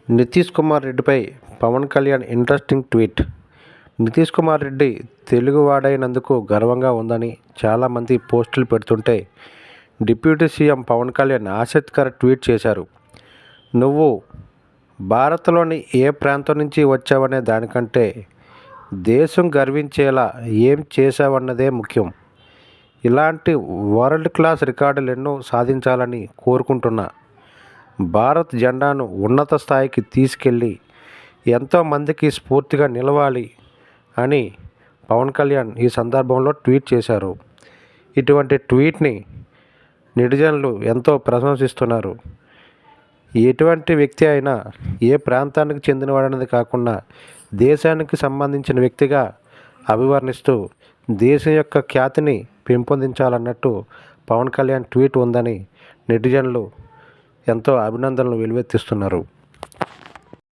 నితీష్ కుమార్ రెడ్డిపై Pawan Kalyan interesting tweet. Nitish Kumar Reddy తెలుగువాడైనందుకు గర్వంగా ఉందని చాలామంది పోస్టులు పెడుతుంటే డిప్యూటీ సీఎం పవన్ కళ్యాణ్ ఆసక్తికర ట్వీట్ చేశారు. నువ్వు భారత్లోని ఏ ప్రాంతం నుంచి వచ్చావనే దానికంటే దేశం గర్వించేలా ఏం చేశావన్నదే ముఖ్యం. ఇలాంటి వరల్డ్ క్లాస్ రికార్డులు ఎన్నో సాధించాలని కోరుకుంటున్నా. భారత్ జెండాను ఉన్నత స్థాయికి తీసుకెళ్ళి ఎంతోమందికి స్ఫూర్తిగా నిలవాలి అని పవన్ కళ్యాణ్ ఈ సందర్భంలో ట్వీట్ చేశారు. ఇటువంటి ట్వీట్ని నెటిజన్లు ఎంతో ప్రశంసిస్తున్నారు. ఎటువంటి వ్యక్తి అయినా ఏ ప్రాంతానికి చెందినవాడనేది కాకుండా దేశానికి సంబంధించిన వ్యక్తిగా అభివర్ణిస్తూ దేశం యొక్క ఖ్యాతిని పెంపొందించాలన్నట్టు పవన్ కళ్యాణ్ ట్వీట్ ఉందని నెటిజన్లు ఎంతో అభినందనలు వెలువెత్తిస్తున్నారు.